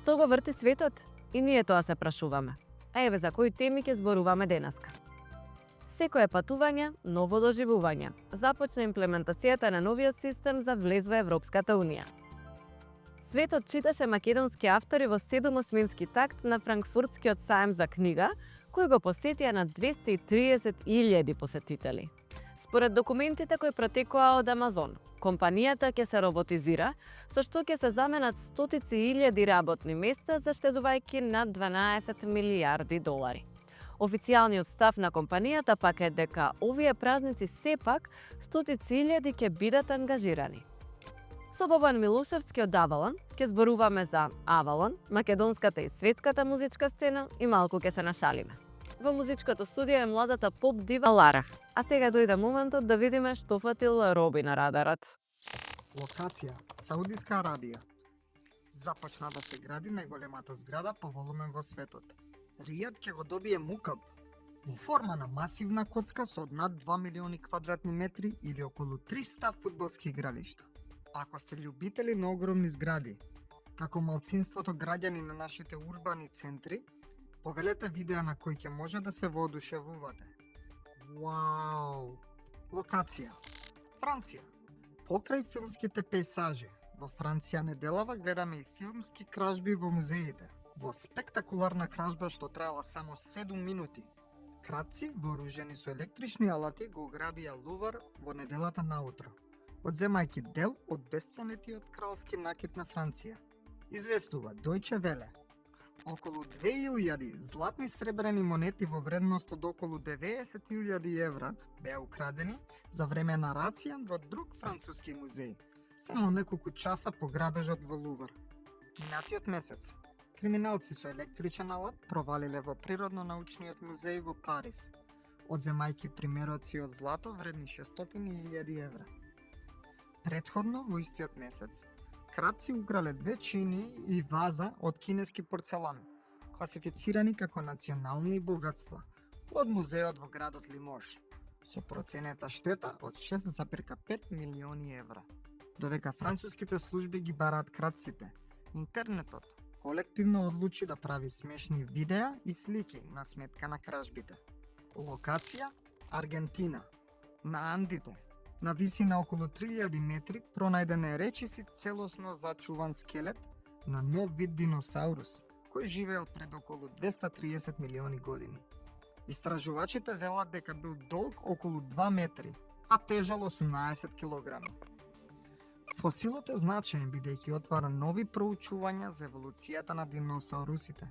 Што го врти светот? И ние тоа се прашуваме. А еве за кои теми ќе зборуваме денеска. Секое патување, ново доживување. Започна имплементацијата на новиот систем за влез во Европската Унија. Светот читаше македонски автори во 7-осмински такт на Франкфуртскиот саем за книга, кој го посетија на 230.000 посетители. Според документите кои протекоа од Амазон, компанијата ќе се роботизира, со што ќе се заменат стотици илјади работни места, заштедувајќи над 12 милијарди долари. Официјалниот став на компанијата пак е дека овие празници сепак стотици илјади ќе бидат ангажирани. Со Бобан Милошевски од Авалон ќе зборуваме за Авалон, македонската и светската музичка сцена и малку ќе се нашалиме. Во музичкото студио е младата поп дива Лара. А сега дојде моментот да видиме што фатил Роби на радарот. Локација Саудиска Арабија. Започна да се гради најголемата зграда по волумен во светот. Ријад ќе го добие мукаб во форма на масивна коцка со над 2 милиони квадратни метри или околу 300 фудбалски игралишта. Ако сте љубители на огромни згради, како малцинството граѓани на нашите урбани центри, повелете видеа на кои ќе може да се воодушевувате. Вау! Локација Франција. Покрај филмските пейсажи, во Франција неделава гледаме и филмски кражби во музеите. Во спектакуларна кражба што траела само 7 минути, кратци вооружени со електрични алати го ограбија Лувар во неделата наутро, одземајќи дел од бесценетиот кралски накит на Франција. Известува Дојче Веле. Околу 2000 златни сребрени монети во вредност од околу 90.000 евра беа украдени за време на рација во друг француски музеј, само неколку часа по грабежот во Лувар. Минатиот месец, криминалци со електричен алат провалиле во Природно-научниот музеј во Париз, одземајќи примероци од злато вредни 600.000 евра. Претходно, во истиот месец, кратци украле 2 чини и ваза од кинески порцелан, класифицирани како национални богатства, од музеот во градот Лимош, со проценета штета од 6,5 милиони евра. Додека француските служби ги бараат кратците, интернетот колективно одлучи да прави смешни видеа и слики на сметка на кражбите. Локација Аргентина. На Андите, на висина околу 3000 метри, пронајден е речиси целосно зачуван скелет на нов вид диносаурус, кој живеел пред околу 230 милиони години. Истражувачите велат дека бил долг околу 2 метри, а тежал 18 килограми. Фосилот е значаен бидејќи отвара нови проучувања за еволуцијата на диносаурусите,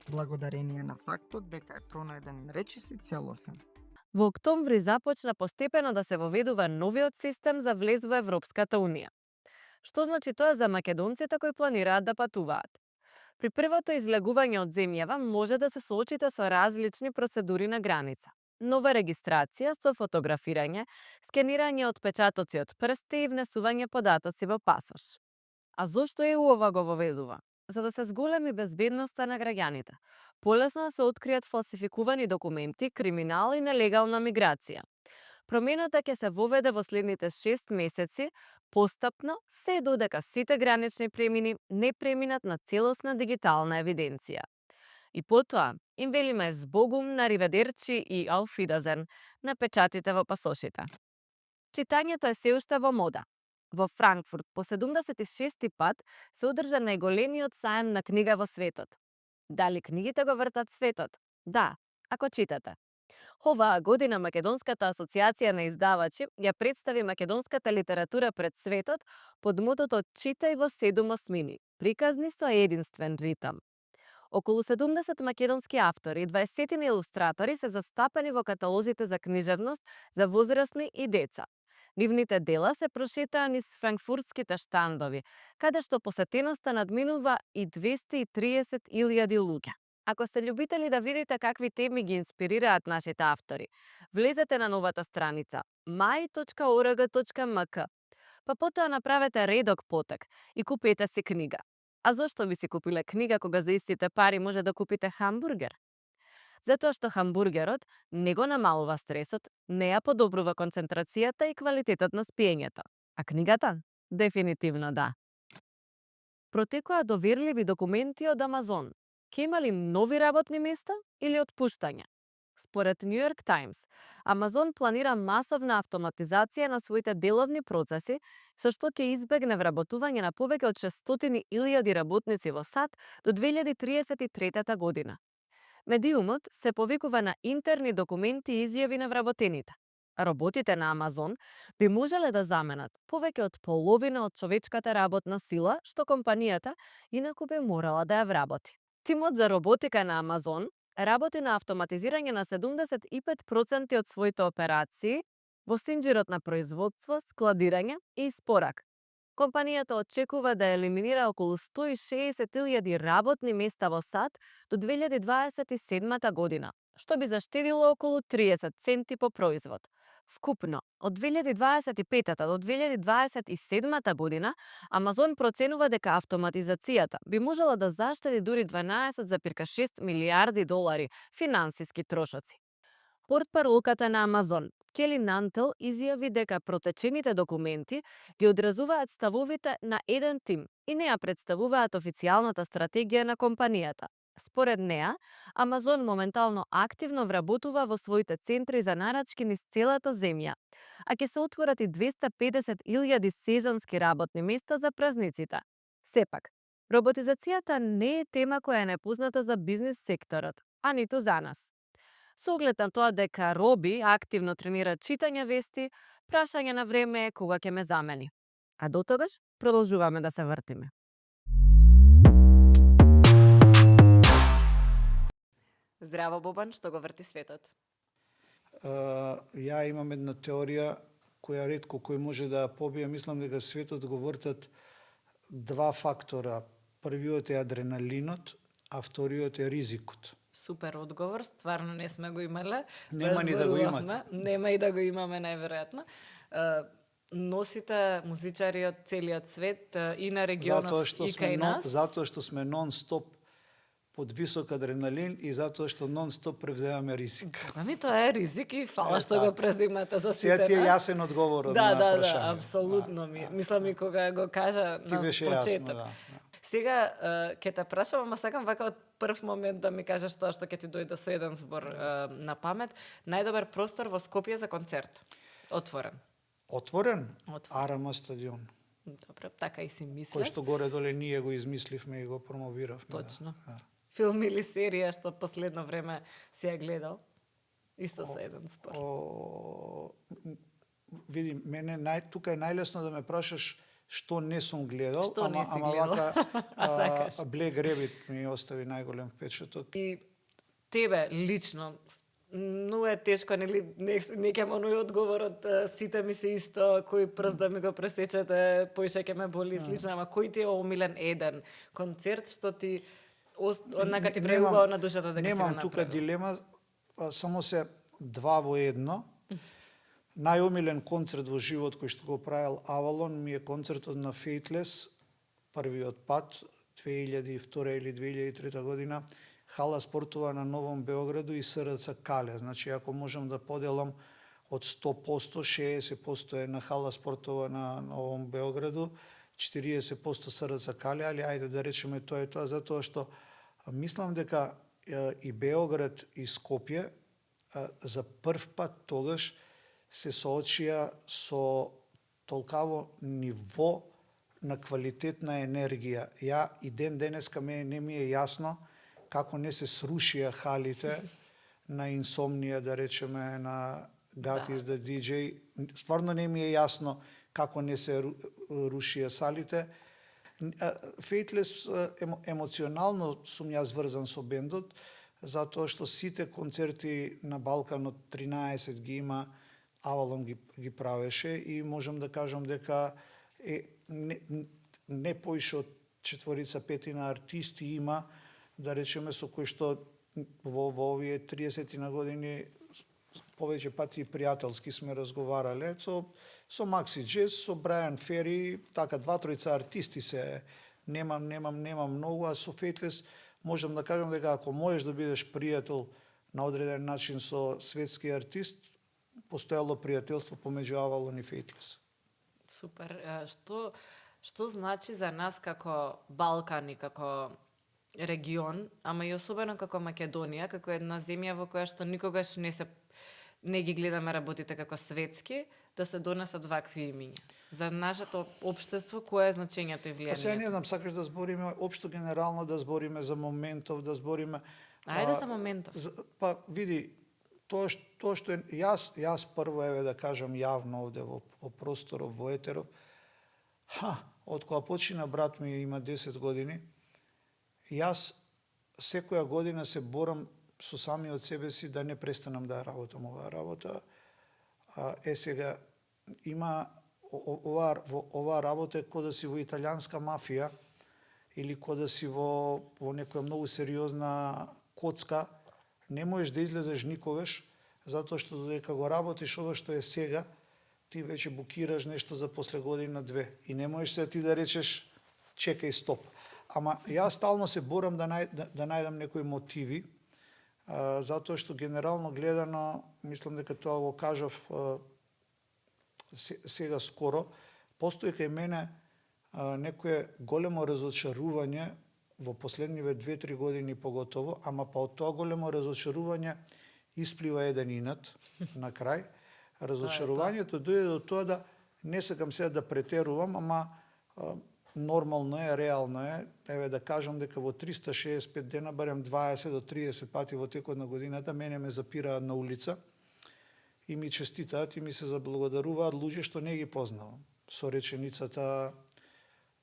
благодарение на фактот дека е пронајден речиси целосен. Во октомври започна постепено да се воведува новиот систем за влез во Европската Унија. Што значи тоа за македонците кои планираат да патуваат? При првото излегување од земјава може да се соочите со различни процедури на граница. Нова регистрација со фотографирање, скенирање отпечатоци од прсти и внесување податоци во пасош. А зошто ЕУ ова го воведува? За да се зголеми безбедноста на граѓаните, полесно да се откријат фалсификувани документи, криминал и нелегална миграција. Промената ќе се воведе во следните 6 месеци, постапно, се додека сите гранични премини не преминат на целосна дигитална евиденција. И потоа, им велиме збогум на риведерчи и ауфидазен на печатите во пасошите. Читањето е се уште во мода. Во Франкфурт по 76-ти пат се одржа најголемиот саем на книга во светот. Дали книгите го вртат светот? Да, ако читате. Оваа година Македонската асоциација на издавачи ја представи македонската литература пред светот под мотото "Читај во 7 осмини", приказни со единствен ритам. Околу 70 македонски автори и 20 илустратори се застапени во каталозите за книжевност за возрастни и деца. Нивните дела се прошетаа низ франкфуртските штандови, каде што посетеноста надминува и 230.000 луѓе. Ако сте љубители да видите какви теми ги инспирираат нашите автори, влезете на новата страница my.org.mk, па потоа направете редок потек и купете си книга. А зошто би си купиле книга кога за истите пари може да купите хамбургер? Затоа што хамбургерот не го намалува стресот, не ја подобрува концентрацијата и квалитетот на спиењето. А книгата? Дефинитивно да. Протекоа доверливи документи од Амазон. Ке има ли нови работни места или отпуштања? Според New York Times, Амазон планира масовна автоматизација на своите деловни процеси, со што ќе избегне вработување на повеќе од 600.000 работници во САД до 2033 година. Медиумот се повикува на интерни документи и изјави на вработените. Роботите на Амазон би можеле да заменат повеќе од половина од човечката работна сила што компанијата инаку би морала да ја вработи. Тимот за роботика на Амазон работи на автоматизирање на 75% од своите операции во синџирот на производство, складирање и испорака. Компанијата очекува да елиминира околу 160.000 работни места во САД до 2027 година, што би заштедило околу 30 центи по производ. Вкупно, од 2025 до 2027 година, Амазон проценува дека автоматизацијата би можела да заштеди дури 12,6 милиарди долари финансиски трошоци. Портпаролката на Амазон, Кели Нантел, изјави дека протечените документи ги одразуваат ставовите на еден тим и не ја представуваат официјалната стратегија на компанијата. Според неа, Амазон моментално активно вработува во своите центри за нарачки низ целата земја, а ќе се отворат и 250.000 сезонски работни места за празниците. Сепак, роботизацијата не е тема која е непозната за бизнис секторот, а ниту за нас. Со оглед на тоа дека Роби активно тренира читање вести, прашање на време е кога ќе ме замени. А до тогаш продолжуваме да се вртиме. Здраво, Бобан, што го врти светот? Ја имам една теорија која ретко кој може да ја побие. Мислам дека светот го вртат два фактора. Првиот е адреналинот, а вториот е ризикот. Супер одговор, стварно не сме го имале. Нема ни да го имате. Нема и да го имаме, најверојатно. Носите музичари од целиот свет и на регионот и кај нас. Затоа што сме нон-стоп под висок адреналин и затоа што нон-стоп превземаме ризик. Ами тоа е ризик и фала што го презимате за сите нас. Сега ти е јасен одговор на прашање. Да, апсолутно ми. Мислам и кога го кажа на почеток. Сега ќе те прашам, ама сакам вака од прв момент да ми кажеш тоа што ќе ти дојде со еден збор на памет. Најдобар простор во Скопје за концерт. Отворен. Отворен? Арама стадион. Добро, така и си мислев. Кој што горе-доле ние го измисливме и го промовиравме. Точно. Да. Филм или серија што последно време си ја гледал? Исто со еден збор. Види, мене тука е најлесно да ме прашаш што не сум гледал, што не си гледал? Вака Black Rabbit ми остави најголем впечаток. И тебе лично, но е тешко, нели, не ќе оној одговор од сите ми се исто, кој прст да ми го пресечете, поише ќе ме боли слично, ама кој ти е омилен еден концерт што ти однака ти прелюбува на душата дека си го направил? Немам тука дилема, само се два во едно. Најомилен концерт во живот кој што го правил Авалон ми е концертот на Faithless, првиот пат, 2002 или 2003 година, Хала спортува на Новом Београду и СРЦ Кале. Значи, ако можам да поделам од 100%, 60% е на Хала спортува на Новом Београду, 40% СРЦ Кале, али ајде да речеме тоа е тоа, затоа што мислам дека и Београд и Скопје за прв пат тогаш се соочија со толкаво ниво на квалитетна енергија. Ја и ден денеска не ми е јасно како не се срушија халите на Инсомнија, да речеме, на Гатис да DJ. Стварно не ми е јасно како не се рушија салите. Faithless емоционално сум јас врзан со бендот, затоа што сите концерти на Балканот 13 ги има, Авалон ги правеше и можам да кажам дека не поише од 4-5 артисти има, да речеме, со кои што во овие 30 на години повеќе пати и пријателски сме разговарале, со Макси Джез, со Брајан Фери, така 2-3 артисти се, немам многу, а со Faithless можам да кажам дека ако можеш да бидеш пријател на одреден начин со светски артист, постоело пријателство помеѓу Авалон и Faithless. Супер. Што Што значи за нас како Балкан и како регион, ама и особено како Македонија, како една земја во која што никогаш не ги гледаме работите како светски, да се донесат вакви имиња. За нашето општество, кое е значењето и Па сега не влијанието? знам, сакаш да збориме општо генерално, да збориме за моментов, да збориме... Ајде за моментов. Па види, тоа што е, јас прво еве да кажам јавно овде во просторов, во етеров, од кога почина брат ми има 10 години, јас секоја година се борам со самиот себе си да не престанам да ја работам оваа работа. Сега има оваа работа е кој да си во италијанска мафија или кој да си во некоја многу сериозна коцка, не можеш да излезеш никогаш, затоа што додека го работиш ова што е сега, ти веќе букираш нешто за после година-две и не можеш се ти да речеш чекај, стоп. Ама јас стално се борам да најдам некои мотиви, затоа што генерално гледано, мислам дека тоа го кажав сега скоро, постои кај мене некое големо разочарување во последниве 2-3 години поготово, ама па од тоа големо разочарување исплива еден инат на крај. Разочарувањето дојде до тоа да не сакам сега да претерувам, ама нормално е, реално е, еве да кажам дека во 365 дена, барем 20 до 30 пати во текот на годината, мене ме запираат на улица и ми честитаат и ми се заблагодаруваат луѓе што не ги познавам. Со реченицата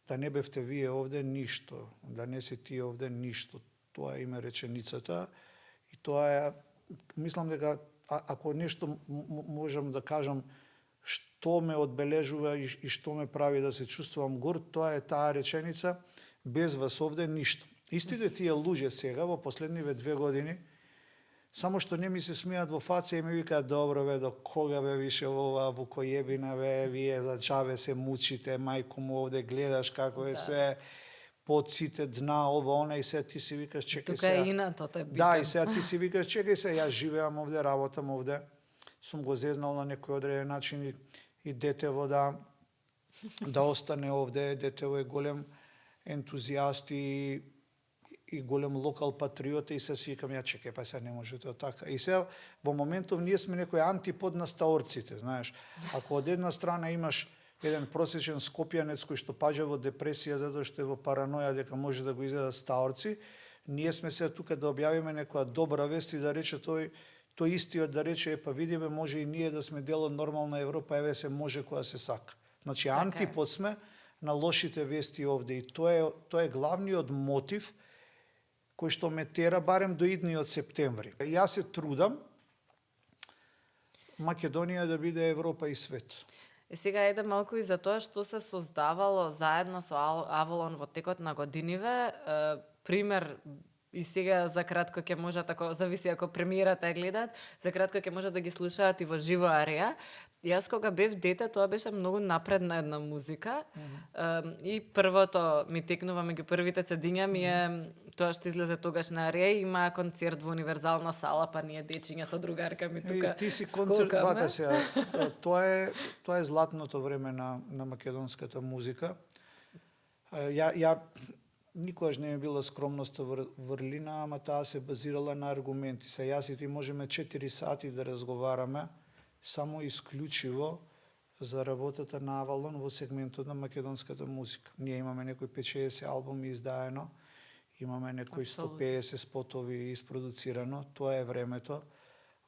да не бевте вие овде ништо, да не си ти овде ништо. Тоа е име реченицата и тоа е, мислам дека ако нешто можам да кажам што ме одбележува и што ме прави да се чувствувам горд, тоа е таа реченица: без вас овде ништо. Истите тие луѓе сега во последниве 2 години само што не ми се смеат во фаца и ми викаат: добро бе, до кога бе више ова вукојебина бе, вие за џабе се мучите, мајко му овде гледаш како е се под сите дна, ова, она, и сега ти си викаш чекај Тука е инатот е битен. Да, и сега ти си викаш чекај се, јас живеам овде, работам овде, сум го зезнал на некој одреден начин и детево да остане овде. Детево е голем ентузијаст и голем локал патриот, и се викам ја чекај, па сега не може тоа така. И сега во моментов ние сме некој антипод на стаорците, знаеш. Ако од една страна имаш еден просечен скопјанец кој што паѓа во депресија затоа што е во параноја дека може да го изедат стаорци, ние сме сега тука да објавиме некоја добра вест и да рече тој истиот да рече: па видиме, може и ние да сме дел од нормална Европа, еве се може кога се сака. Значи антипод сме на лошите вести овде и тоа е главниот мотив кој што ме тера барем до идниот септември. Јас се трудам Македонија да биде Европа и свет. Сега еде малку и за тоа што се создавало заедно со Авалон во текот на годиниве. Пример, и сега за кратко ќе можат, ако зависи ако премиерата ја гледаат, за кратко ќе можат да ги слушаат и во живо Арија. Јас кога бев дете, тоа беше многу напредна една музика. И првото ми текнува меѓу првите цедиња ми е тоа што излезе тогаш на Арија, има концерт во Универзална сала, па ние дечиња со другарка ми тука. И ти си концерт, вака сега. Тоа е златното време на македонската музика. Ја никогаш не е била скромноста врлина, ама таа се базирала на аргументи. Се јас и ти можеме 4 сати да разговараме само исклучиво за работата на Авалон во сегментот на македонската музика. Ние имаме некои 5-60 албуми издаено, имаме некои 150 спотови isproducirano. Тоа е времето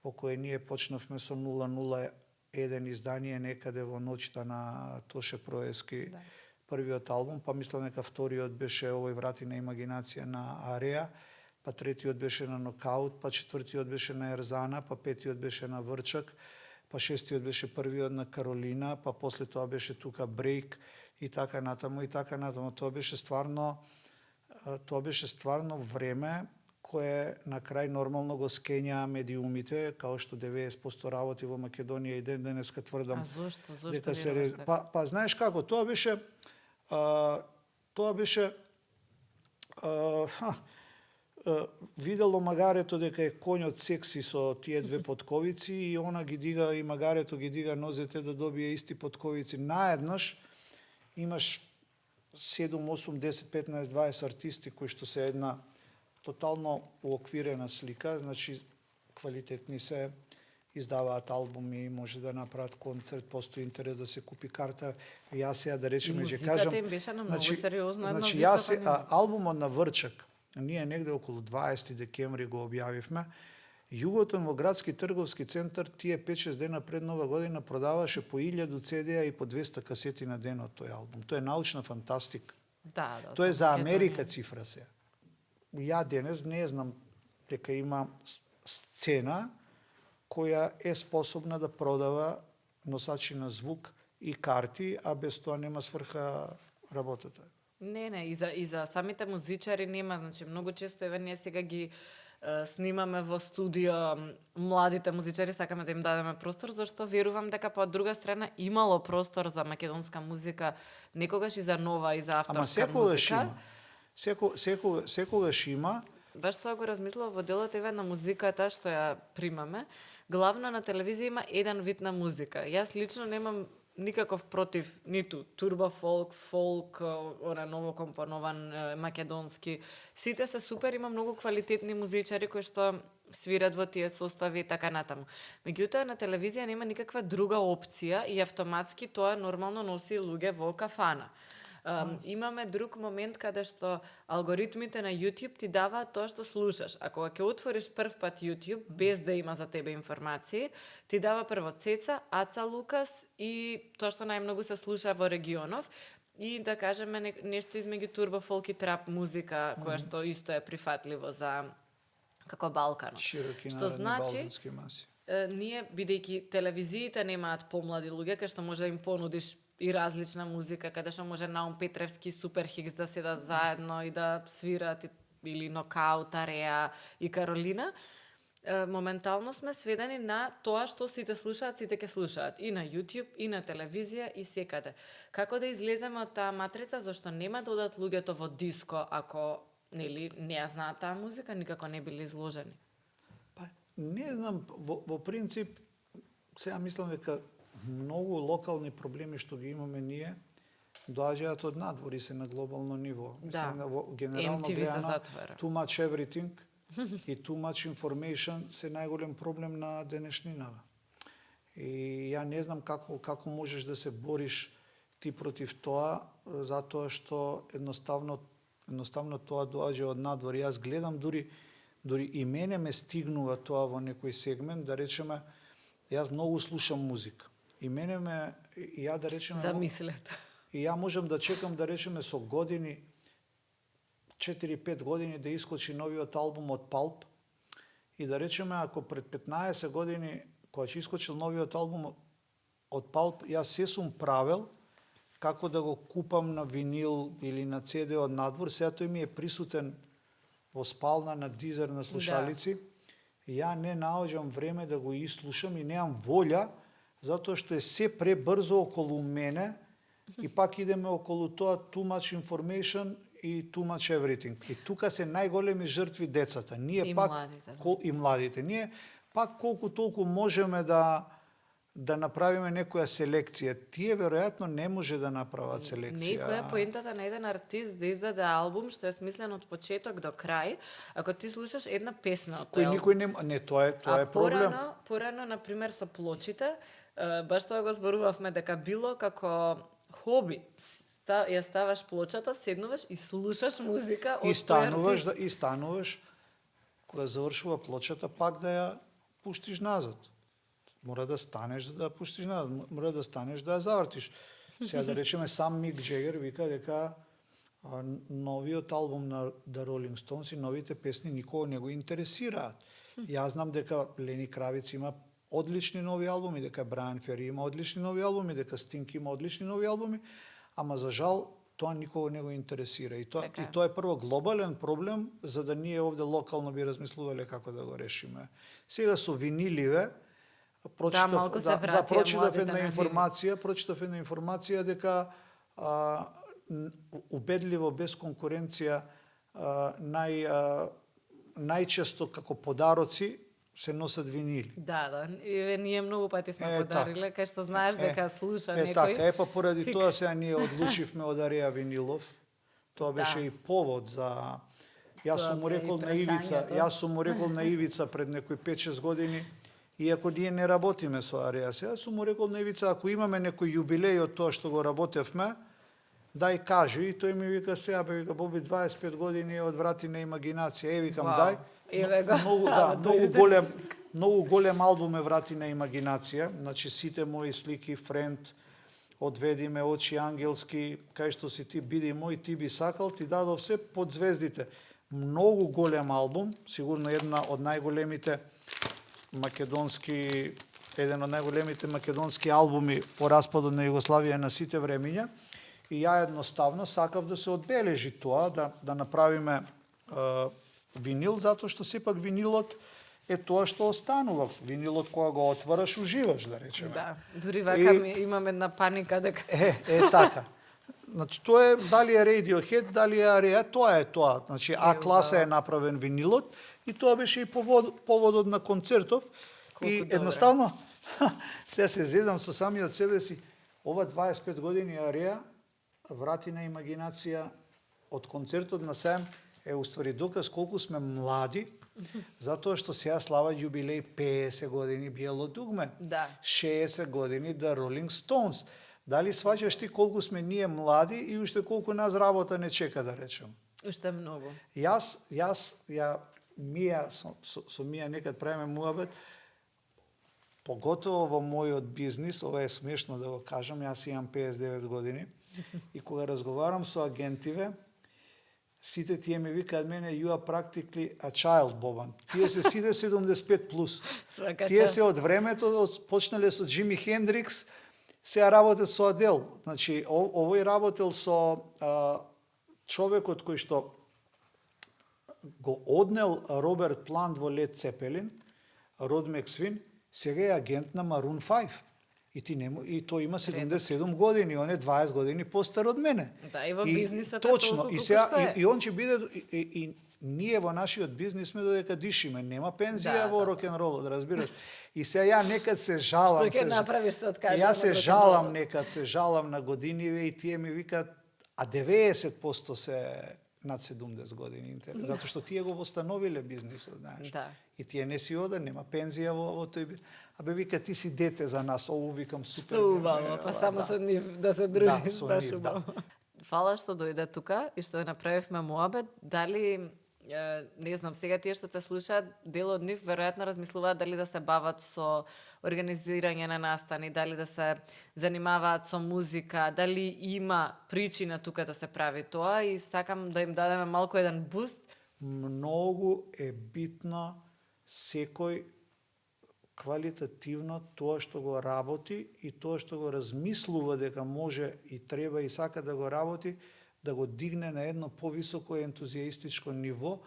во кое ние почнавме со 001 издание некаде во ноќта на Тоше Проески. Да. Првиот албум, па мислам дека вториот беше Овој врати на имагинација на Арија, па третиот беше на Нокаут, па четвртиот беше на Ерзана, па петиот беше на Врчак, па шестиот беше првиот на Каролина, па после тоа беше тука Брейк и така натаму. Тоа беше стварно време кое на крај нормално го скења медиумите, као што 90% работи во Македонија и ден денеска тврдам. А зошто? Дека се па знаеш како, тоа беше видело магарето дека е коњот секси со тие две потковици и она ги дига, и магарето ги дига нозете да добие исти потковици. Наеднаш имаш 7, 8, 10, 15, 20 артисти кои што се една тотално уоквирена слика, значи квалитетни се, издаваат албуми, може да направат концерт, постои интерес да се купи карта. Јас сега да речеме, ќе кажам, музиката им беше на многу сериозно една значи висока јас ниво. албумот на Врчак, ние негде околу 20 декември го објавивме. Југотон во градски трговски центар тие 5-6 дена пред Нова година продаваше по 1000 CD-а и по 200 касети на ден од тој албум. Тоа е научна фантастика. Да, Тоа е за знам, Америка Македонија. цифра се. Ја денес не знам дека има сцена која е способна да продава носачи на звук и карти, а без тоа нема сврха работата. Не, и за самите музичари нема, значи многу често еве ние сега ги снимаме во студио младите музичари, сакаме да им дадеме простор, зашто верувам дека по друга страна имало простор за македонска музика, некогаш и за нова и за авторска Ама секогаш музика. има. Секогаш има. Баш тоа го размислував во делот еве на музиката што ја примаме. Главно на телевизија има еден вид на музика. Јас лично немам никаков против ниту турбо фолк, ора ново компонован македонски. Сите се супер, има многу квалитетни музичари кои што свират во тие состави и така натаму. Меѓутоа на телевизија нема никаква друга опција и автоматски тоа нормално носи луѓе во кафана. Имаме друг момент каде што алгоритмите на YouTube ти даваат тоа што слушаш. Ако ќе отвориш прв пат YouTube без да има за тебе информации, ти дава прво Цеца, Аца Лукас и тоа што најмногу се слуша во регионов и да кажеме нешто измеѓу турбо фолк и трап музика која што исто е прифатливо за како Балканот. Широки Што народни значи балкански маси. ние бидејќи телевизиите немаат помлади луѓе кај што може да им понудиш и различна музика, каде што може Наум Петревски Супер Хикс да седат заедно и да свират, или Нокаут, Ареа и Каролина, моментално сме сведени на тоа што сите слушаат, сите ќе слушаат. И на YouTube, и на телевизија, и секаде. Како да излеземе од таа матрица, зашто нема да одат луѓето во диско ако не ја знаат таа музика, никако не били изложени. Па, не знам, во принцип, сега мислам дека многу локални проблеми што ги имаме ние, доаѓаат од надвор и се на глобално ниво. Да. Генерално MTV се гледано, затвора. too much everything и too much information се најголем проблем на денешнинава. И ја не знам како можеш да се бориш ти против тоа, затоа што едноставно тоа доаѓа од надвор. Јас гледам дури и мене ме стигнува тоа во некој сегмент, да речеме, јас многу слушам музика. И ја да речеме... Замислете. И ја можам да чекам, да речеме, со години, 4-5 години да искочи новиот албум од Pulp. И да речеме, ако пред 15 години, кога ќе искочил новиот албум од Pulp, јас се сум правел како да го купам на винил или на CD од надвор, сега тој ми е присутен во спална, на дизер, на слушалици. Да. Ја не наоѓам време да го ислушам и немам волја, затоа што е се пребрзо околу мене и пак идеме околу тоа too much information и too much everything. И тука се најголеми жртви децата. Ние И пак младите. и младите. Ние пак колку толку можеме да направиме некоја селекција. Тие веројатно не може да направат селекција. Некоја е поентата на еден артист да издаде албум што е смислен од почеток до крај, ако ти слушаш една песна од тој Кој албум. никој не тоа е проблем. Порано, на пример, со плочите, баш тоа го зборувавме дека било како хоби. Ја ставаш плочата, седнуваш и слушаш музика од тој артист. И стануваш, кога завршува плочата, пак да ја пуштиш назад. Мора да станеш да ја пуштиш назад, мора да станеш да ја завртиш. Сега да речеме, сам Мик Джегер вика дека новиот албум на The Rolling Stones и новите песни никого не го интересираат. Јас знам дека Лени Кравиц има одлични нови албуми, дека Брайан Фери има одлични нови албуми, дека Стинг има одлични нови албуми, ама за жал тоа никого не го интересира. И тоа е прво глобален проблем, за да ние овде локално би размислувале како да го решиме. Сега со виниливе, прочитав една информација дека убедливо без конкуренција најчесто како подароци се носат винили. Да. И ние многу пати сме Е, подариле, кај што знаеш дека слуша некој. Така, па поради фикс. тоа сега ние одлучивме од Ареја Винилов. Тоа беше и повод за Јас Тоа сум му бе и рекол на прашањето. Ивица, пред некои 5-6 години, иако ние не работиме со Ареја, сега сум му рекол на Ивица, ако имаме некој јубилеј од тоа што го работевме, дај кажи, и тој ми вика сега, вика Боби 25 години од Врати на имагинација, викам Вау. дај. Еве го. Многу голем албум е Врати на имагинација, значи сите мои слики, френд, одведи ме, очи ангелски, кај што си ти, биди мој, ти би сакал, ти дадов се под звездите. Многу голем албум, сигурно еден од најголемите македонски албуми по распадот на Југославија на сите времиња. И ја едноставно сакав да се одбележи тоа, да направиме винил, затоа што сепак винилот е тоа што останува. Винилот кога го отвараш, уживаш, да речеме. Да, дури вака имам една паника дека... Така. Значи, тоа е, дали е Radiohead, дали е Ареја, тоа е тоа. Значи, А-класа е направен винилот и тоа беше и поводот на концертов. Колку И добре. едноставно, сега се зезам со самиот себе си, ова 25 години Ареја, Врати на имагинација, од концертот на Сем, е уствари доказ колку сме млади, затоа што сега слава јубилеј 50 години Биело дугме, Да. 60 години The Rolling Stones. Дали сваќаш ти колку сме ние млади и уште колку нас работа не чека, да речем? Уште многу. Мија, со Мија некад правиме муабет, поготово во мојот бизнис, ова е смешно да го кажам, јас имам 59 години, и кога разговарам со агентиве, сите тие ми викаат мене, you are practically a child, Бобан. Тие се сите 75 плюс. Свака Тие част. се од времето, почнале со Джими Хендрикс, сега работат со Адел. Значи, овој работел со човекот кој што го однел Роберт Плант во Лед Цепелин, Род Мексвин, сега е агент на Maroon 5. И тој има 77 години, он е 20 години постар од мене. Да, и во бизнисот е точно, толку и колку сега што е. и он ќе биде и ние во нашиот бизнис сме додека дишиме, нема пензија во рок-н-ролот, разбираш. И сега ја некад се жалам. Што ќе направиш се откажеш? Јас се жалам некад, се жалам на годиниве и тие ми викаат, а 90% се над 70 години, затоа што тие го восстановиле бизнисот, знаеш. Да. И тие не си ода, нема пензија во тој бизнис. Абе вика ти си дете за нас, викам супер. Што убаво, па само со нив да се дружиш, со баш нив, убаво. Фала што дојде тука и што направивме муабет. Дали не знам, сега тие што те слушаат, дел од нив веројатно размислуваат дали да се бават со организирање на настани, дали да се занимаваат со музика, дали има причина тука да се прави тоа и сакам да им дадеме малку еден буст. Многу е битно секој квалитативно тоа што го работи и тоа што го размислува дека може и треба и сака да го работи, да го дигне на едно повисоко ентузијастичко ниво,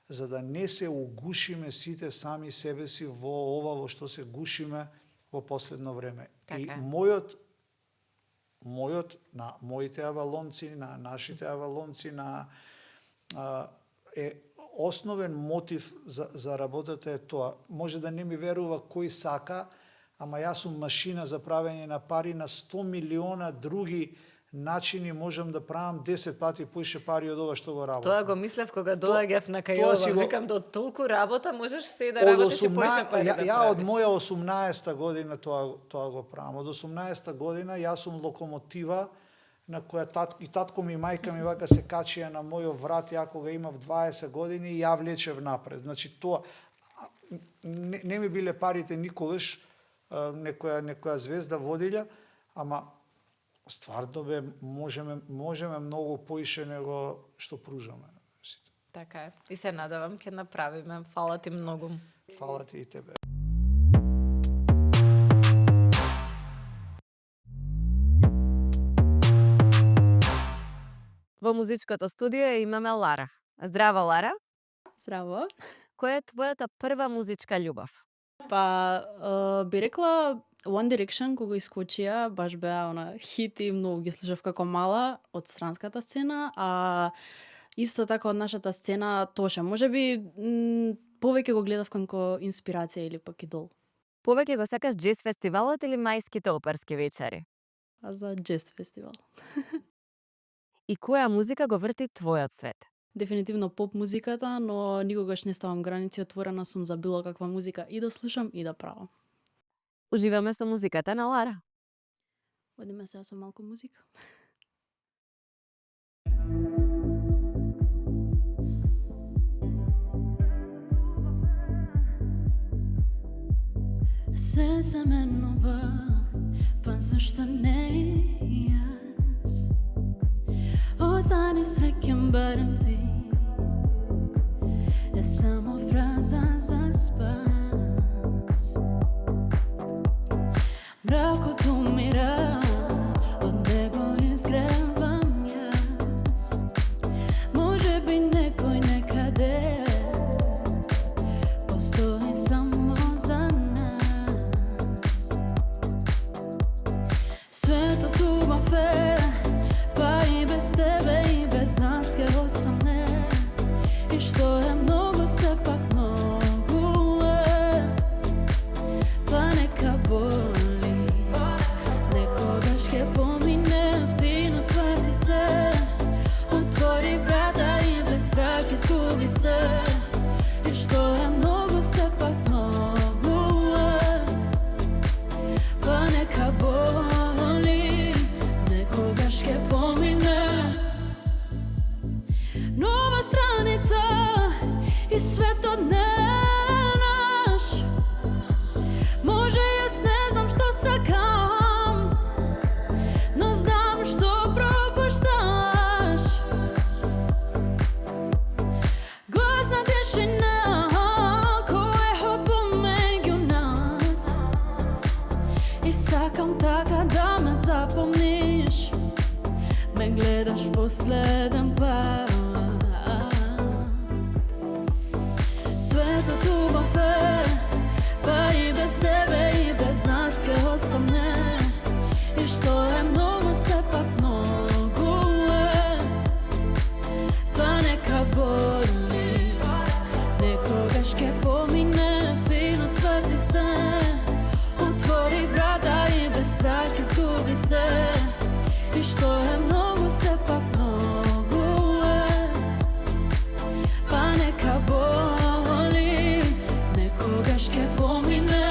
за да не се угушиме сите сами себе си во ова во што се гушиме во последно време. Така. И на моите авалонци, на нашите авалонци, е основен мотив за работата е тоа. Може да не ми верува кој сака, ама јас сум машина за правење на пари на 100 милиона други начини, можам да правам 10 пати поише пари од ова што го работам. Тоа го мислев кога доаѓав на кај тоа ова. си го- Викам, до толку работа можеш се да работиш и поише пари да Ја од правиш. моја 18-та година тоа го правам. Од 18-та година јас сум локомотива на која и татко ми и мајка ми вака се качија на мојот врат ја кога имав 20 години и ја влечев напред. Значи тоа не ми биле парите никогаш некоја звезда водилја, ама стварно бе можеме многу поише него што пружаме. Така е. И се надевам ќе направиме. Фала ти многу. Фала ти и тебе. Во музичкото студио имаме Лара. Здраво, Лара. Здраво. Која е твојата прва музичка љубов? Па, би рекла One Direction кога искочија, баш беа она хит и многу ги слушав како мала од странската сцена, а исто така од нашата сцена Тоша. Можеби повеќе го гледав како инспирација или пак идол. Повеќе го сакаш джез фестивалот или мајските оперски вечери? А за джез фестивал. И која музика го врти твојот свет? Дефинитивно поп музиката, но никогаш не ставам граници, отворена сум за било каква музика и да слушам и да правам. Уживаме со музиката на Лара. Одиме сега со малку музика. Се менува, па зашто не и јас? Остани среќен барем ти, е само фраза за спас. Мракот умира, од него изгревам јас. Може би некој некаде постои само за нас. Светот убав е, па и без тебе и без нас ке осамне. И што е многу, сепак многу е, па нека боли. Некогаш ке помине, фино сврти се, отвори врата и без страх изгуби се. И што е многу, сепак многу е, па нека боли. Некогаш ке помине. Нова страница и светот не е наш. Може јас не знам што сакам, но знам што пропушташ. Гласна тишина која е помеѓу нас. И сакам така да ме запомниш, ме гледаш последен пат. Светот убав е, па и без тебе и без нас ке осамне. И што е многу, сепак многу е, па нека боли. Некогаш ке помине, фино сврти се, отвори врата и без страх изгуби се. И што е многу, сепак многу е, па нека боли. Некогаш ке помине.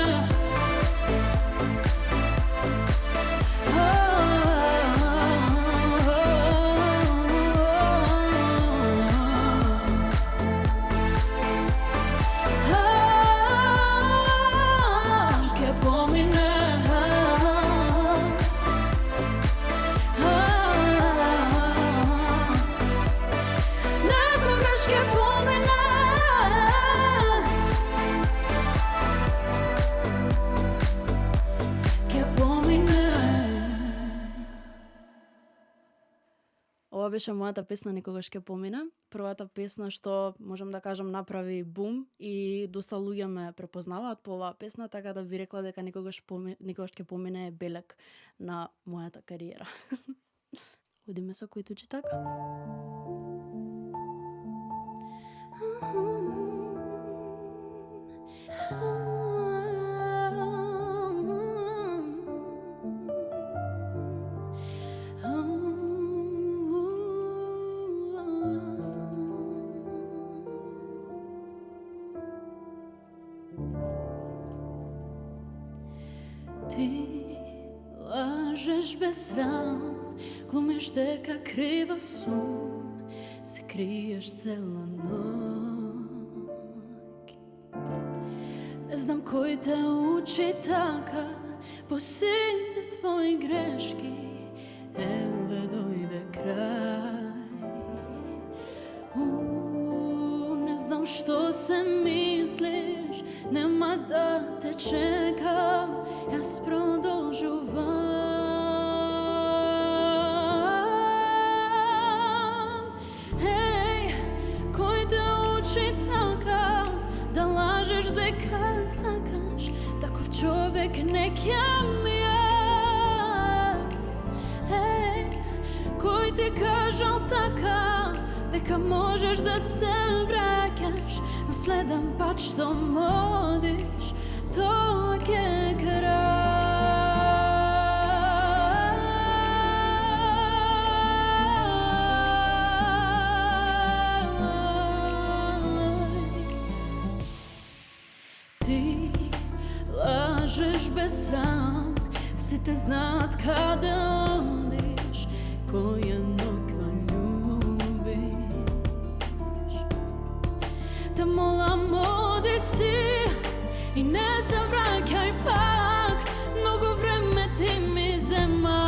Ке помине. Некогаш ке помине. Ке помине. Ова беше мојата песна Некогаш ке помине. Првата песна што можам да кажам направи бум и доста луѓе ме препознаваат по оваа песна, така да би рекла дека Некогаш ке помине е белег на мојата кариера. Одиме со кој тучи така. Ти лажеш без срам, глумиш дека крива сум, се криеш цела ноќ. Не знам кој те учи така, по сите твои грешки, еве дојде крај. Не знам што се мислиш, нема да те чекам, јас продолжувам. Еј, кој те учи така, да лажеш дека сакаш, таков човек не ќам јас. Еј, кој ти кажал така, дека можеш да се враќаш, но следен пат што одиш, тоа ќе крај. Ти лажеш без срам, сите знаат каде одиш, која ноква љубиш. Те молам, оди си и не се враќај пак, многу време ти ми зема.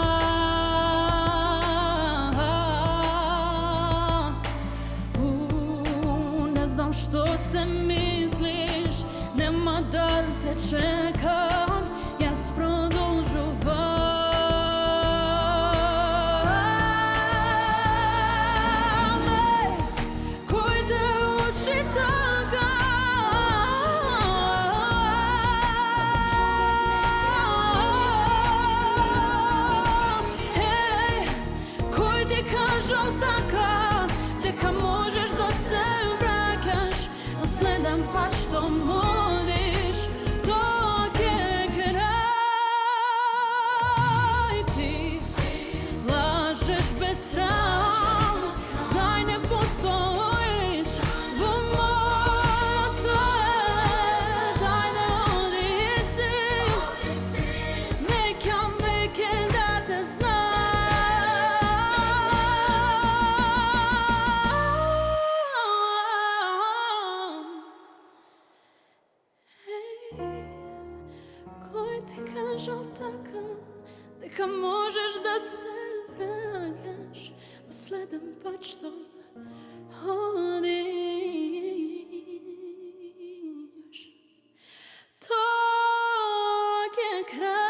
Не знам што се мислиш, нема да те чекам, јас продолжувам. Кој те учи така? Кој ти кажал така, дека можеш да се враќаш, но следен пат што одиш, тоа ќе крај. Ти лажеш без срам, знај не постоиш во мојот свет. Ајде оди си, неќам веќе да те знам. Кој ти кажал така, дека можеш да се враќаш, но следен пат што одиш, тоа ќе крај.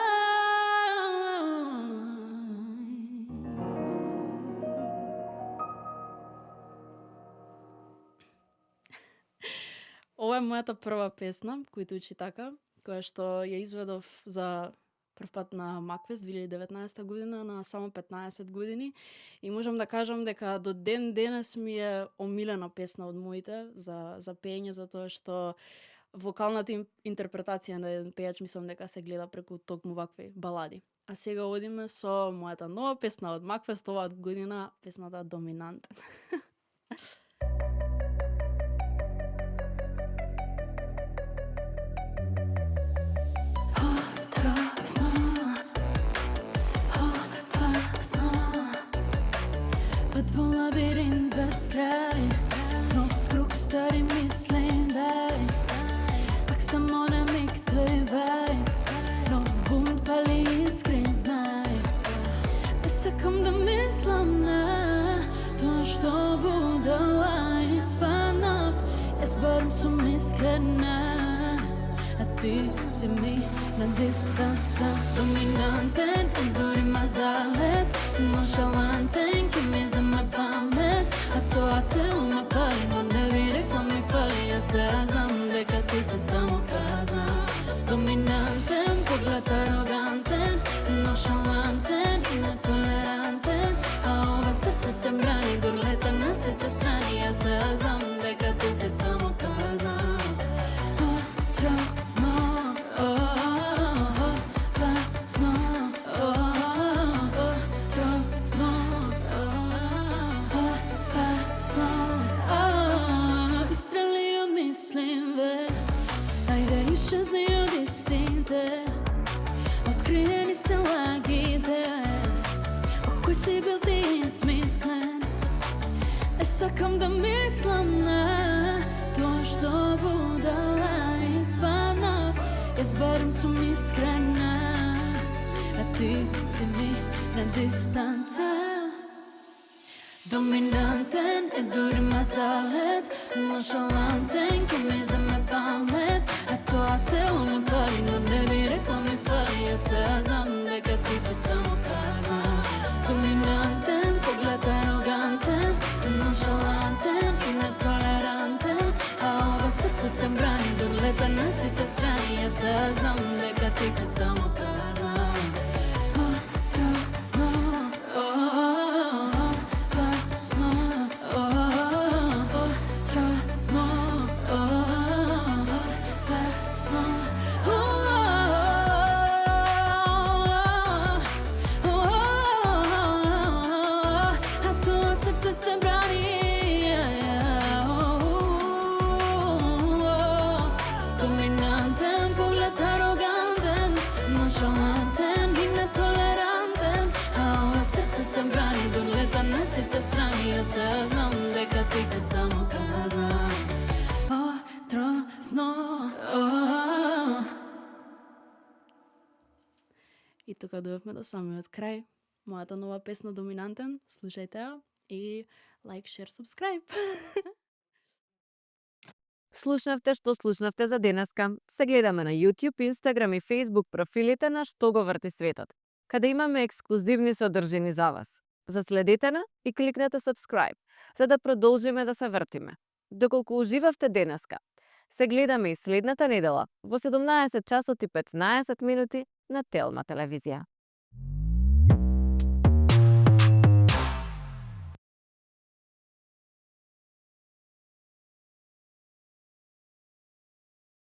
Ова е мојата прва песна, кој учи така, која што ја изведов за прв пат на Макфест 2019 година на само 15 години и можам да кажам дека до ден денес ми е омилена песна од моите за пеење, затоа што вокалната интерпретација на еден пејач мислам дека се гледа преку токму вакви балади. А сега одиме со мојата нова песна од Макфест оваа година, песната Доминантен. Пат во лабиринт без крај, нов круг стари мисли, дај пак само на миг тој вај, нов бунт пали искрен, знај не сакам да мислам на тоа што будала испаднав, јас барем сум искрена, а ти си ми на дистанца. Доминантен, дури мазалет, ноншалантен, ки ми зема памет, а тоа те ума пали, но не би рекла ми фали, јас се знам дека ти си само казна. Доминантен, поглед арогантен, ноншалантен и нетолерантен, а ова срце се брани, дур лета на сите страни, јас се знам дека ти си само казна. Исчезни од истините, откриени се лагите, кој си бил ти смислен. Не сакам да мислам на тоа што будала испаднав, јас барем сум искрена, а ти си ми на дистанца. Доминантен е дури мазалет, ноншалантен, ки ми земе памет, а тоа те уме пали, но не би рекла ми фали, јас се знам дека ти си само казна. Доминантен, поглед арогантен, ноншалантен и нетолерантен, а ова срце се брани, дур лета на сите страни, јас се знам дека ти си само казна. срце се брани. Доминантен, поглед арогантен, ноншалантен и нетолерантен. А ова срце се брани, долета на сите страни. Јас се знам дека ти се само казна. Отровно. И тука дојавме до самиот крај. Мојата нова песна Доминантен, слушајте ја и лайк, шер, субскрайб. Слушнавте што слушнавте за денеска. Се гледаме на YouTube, Instagram и Facebook профилите на Што го врти светот, каде имаме ексклузивни содржини за вас. Заследете на и кликнете subscribe, за да продолжиме да се вртиме. Доколку уживавте денеска, се гледаме и следната недела во 17 часот и 15 минути на Телма телевизија.